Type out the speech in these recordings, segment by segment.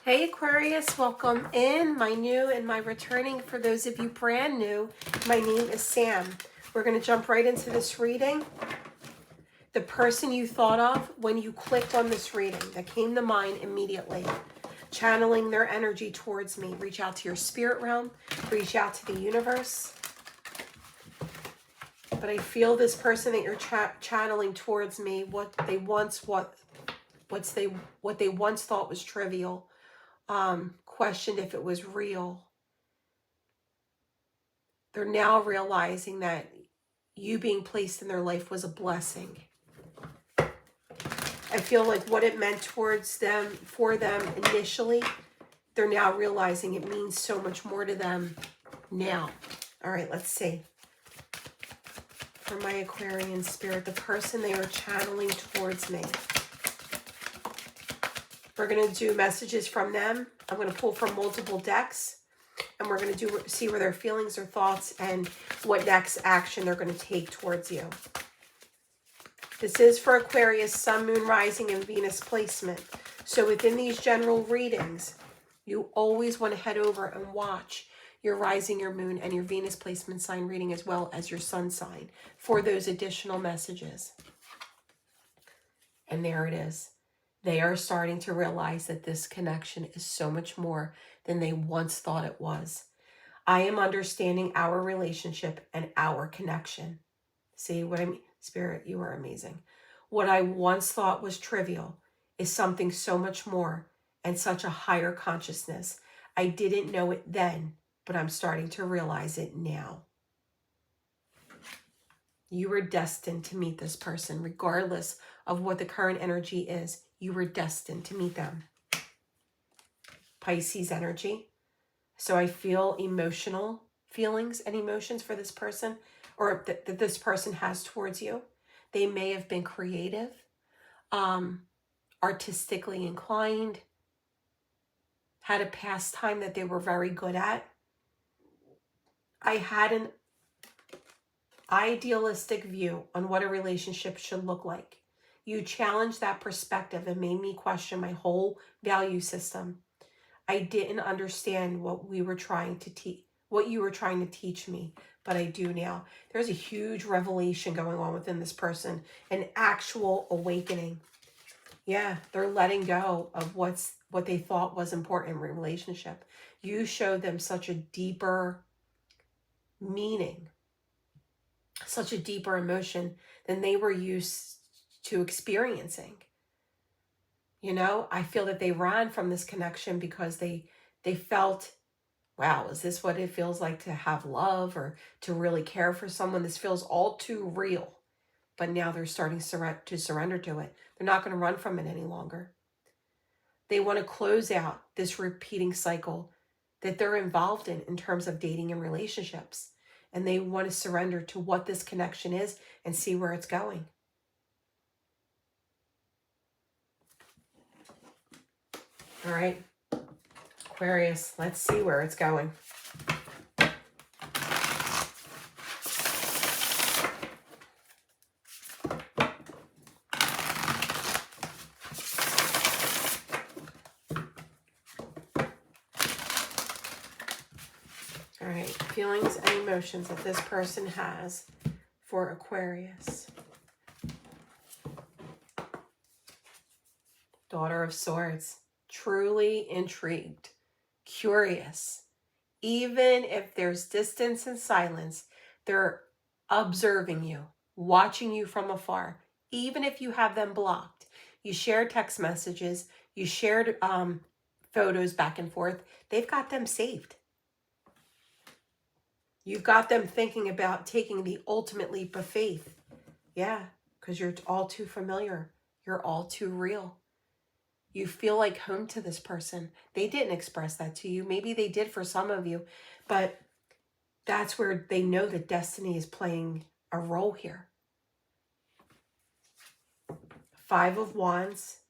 Hey Aquarius, welcome in, my new and my returning. For those of you brand new, my name is Sam. We're going to jump right into this reading. The person you thought of when you clicked on this reading that came to mind immediately, channeling their energy towards me. Reach out to your spirit realm, reach out to the universe. But I feel this person that you're channeling towards me, what they once thought was trivial, questioned if it was real. They're now realizing that you being placed in their life was a blessing. I feel like what it meant towards them, for them initially, they're now realizing it means so much more to them now. All right, let's see. For my Aquarian spirit, the person they are channeling towards me. We're going to do messages from them. I'm going to pull from multiple decks. And we're going to see where their feelings or thoughts and what next action they're going to take towards you. This is for Aquarius, Sun, Moon, Rising, and Venus placement. So within these general readings, you always want to head over and watch your Rising, your Moon, and your Venus placement sign reading, as well as your Sun sign, for those additional messages. And there it is. They are starting to realize that this connection is so much more than they once thought it was. I am understanding our relationship and our connection. See what I mean? Spirit, you are amazing. What I once thought was trivial is something so much more and such a higher consciousness. I didn't know it then, but I'm starting to realize it now. You were destined to meet this person, regardless of what the current energy is. You were destined to meet them. Pisces energy. So I feel emotional feelings and emotions for this person, or that this person has towards you. They may have been creative, artistically inclined, had a pastime that they were very good at. I had an idealistic view on what a relationship should look like. You challenged that perspective and made me question my whole value system. I didn't understand what we were trying to teach, what you were trying to teach me, but I do now. There's a huge revelation going on within this person, an actual awakening. Yeah, they're letting go of what they thought was important in a relationship. You showed them such a deeper meaning, such a deeper emotion than they were used to experiencing. You know, I feel that they ran from this connection because they felt, wow, is this what it feels like to have love or to really care for someone? This feels all too real. But now they're starting to surrender to it. They're not going to run from it any longer. They want to close out this repeating cycle that they're involved in terms of dating and relationships. And they want to surrender to what this connection is and see where it's going. All right, Aquarius, let's see where it's going. All right, feelings and emotions that this person has for Aquarius. Daughter of Swords, truly intrigued, curious. Even if there's distance and silence, they're observing you, watching you from afar. Even if you have them blocked, you shared text messages, you shared photos back and forth, they've got them saved. You've got them thinking about taking the ultimate leap of faith. Yeah, because you're all too familiar. You're all too real. You feel like home to this person. They didn't express that to you. Maybe they did for some of you, but that's where they know that destiny is playing a role here. Five of Wands,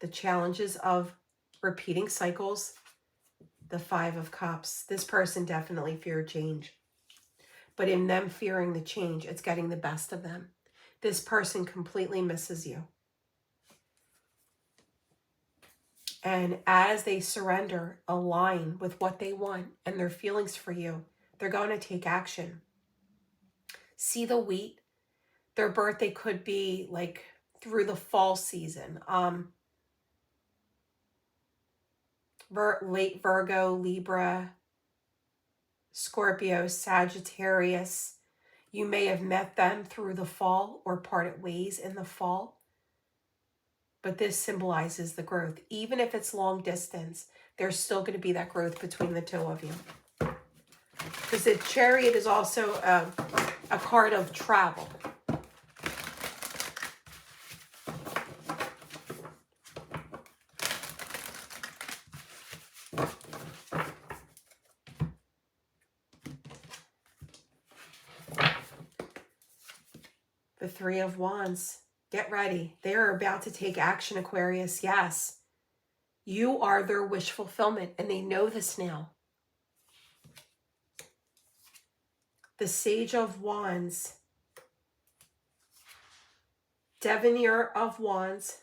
the challenges of repeating cycles, the Five of Cups. This person definitely feared change. But in them fearing the change, it's getting the best of them. This person completely misses you. And as they surrender, align with what they want and their feelings for you, they're going to take action. See the wheat. Their birthday could be like through the fall season. Late Virgo, Libra, Scorpio, Sagittarius. You may have met them through the fall or parted ways in the fall. But this symbolizes the growth. Even if it's long distance, there's still going to be that growth between the two of you. Because the Chariot is also a card of travel. The Three of Wands. Get ready. They are about to take action, Aquarius. Yes. You are their wish fulfillment, and they know this now. The Sage of Wands. Debonair of Wands.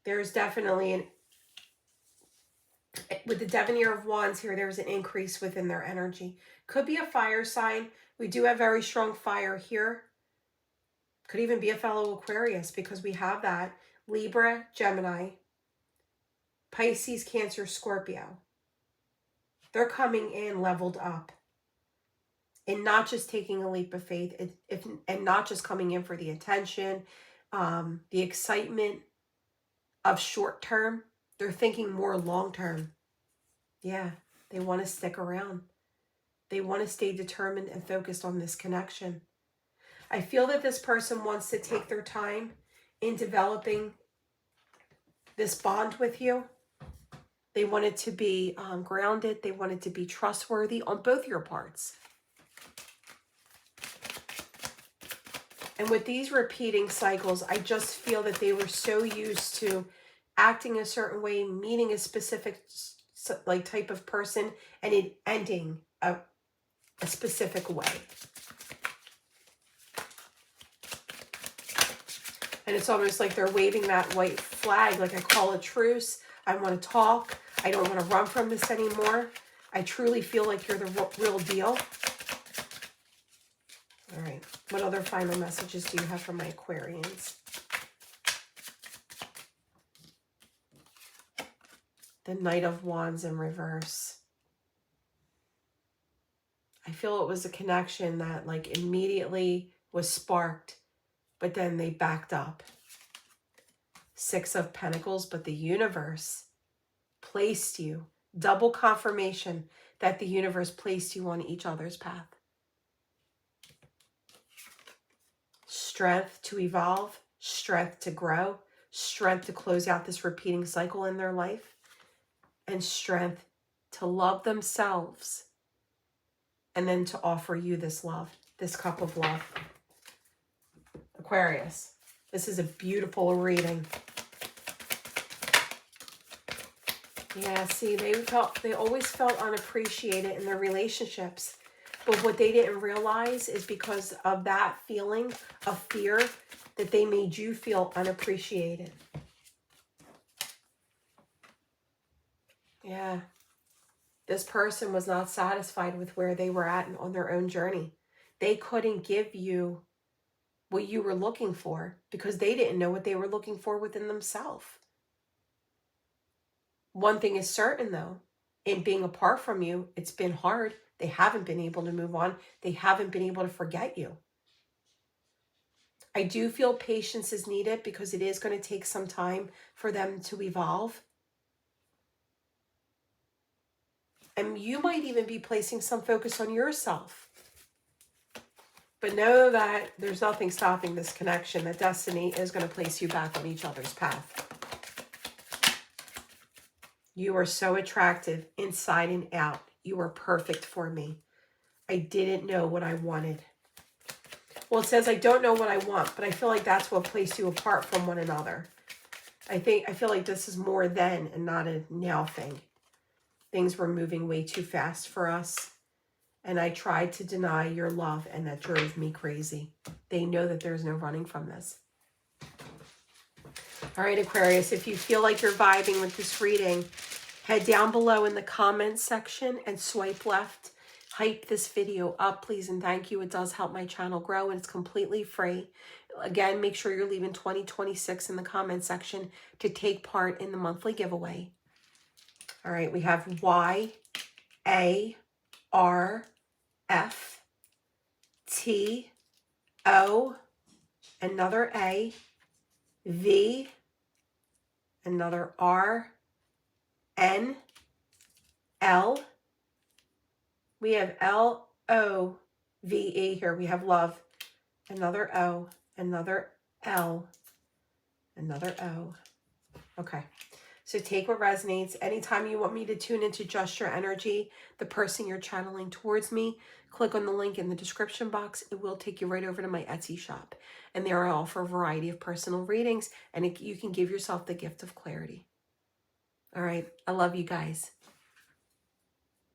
There's definitely with the Debonair of Wands here, there's an increase within their energy. Could be a fire sign. We do have very strong fire here. Could even be a fellow Aquarius because we have that. Libra, Gemini, Pisces, Cancer, Scorpio. They're coming in leveled up. And not just taking a leap of faith, and not just coming in for the attention, the excitement of short term. They're thinking more long term. Yeah, they want to stick around. They want to stay determined and focused on this connection. I feel that this person wants to take their time in developing this bond with you. They want it to be grounded. They want it to be trustworthy on both your parts. And with these repeating cycles, I just feel that they were so used to acting a certain way, meeting a specific type of person, and it ending a specific way. And it's almost like they're waving that white flag, like I call a truce. I want to talk. I don't want to run from this anymore. I truly feel like you're the real deal. All right. What other final messages do you have for my Aquarians? The Knight of Wands in reverse. I feel it was a connection that like immediately was sparked, but then they backed up. Six of Pentacles, but the universe placed you. Double confirmation that the universe placed you on each other's path. Strength to evolve, strength to grow, strength to close out this repeating cycle in their life, and strength to love themselves, and then to offer you this love, this cup of love. Aquarius, this is a beautiful reading. Yeah, see, they always felt unappreciated in their relationships. But what they didn't realize is because of that feeling of fear that they made you feel unappreciated. Yeah. This person was not satisfied with where they were at on their own journey. They couldn't give you what you were looking for because they didn't know what they were looking for within themselves. One thing is certain, though, in being apart from you, it's been hard. They haven't been able to move on. They haven't been able to forget you. I do feel patience is needed because it is going to take some time for them to evolve. And you might even be placing some focus on yourself. But know that there's nothing stopping this connection. That destiny is going to place you back on each other's path. You are so attractive inside and out. You are perfect for me. I didn't know what I wanted. Well, it says I don't know what I want, but I feel like that's what placed you apart from one another. I feel like this is more then and not a now thing. Things were moving way too fast for us. And I tried to deny your love, and that drove me crazy. They know that there's no running from this. All right, Aquarius, if you feel like you're vibing with this reading, head down below in the comments section and swipe left. Hype this video up, please, and thank you. It does help my channel grow, and it's completely free. Again, make sure you're leaving 2026 in the comment section to take part in the monthly giveaway. All right, we have Y, A, R, F, T, O, another A, V, another R, N, L. We have L-O-V-E here. We have love. Another O, another L, another O. Okay. So take what resonates. Anytime you want me to tune into just your energy, the person you're channeling towards me, click on the link in the description box. It will take you right over to my Etsy shop. And there I offer a variety of personal readings, and you can give yourself the gift of clarity. All right. I love you guys.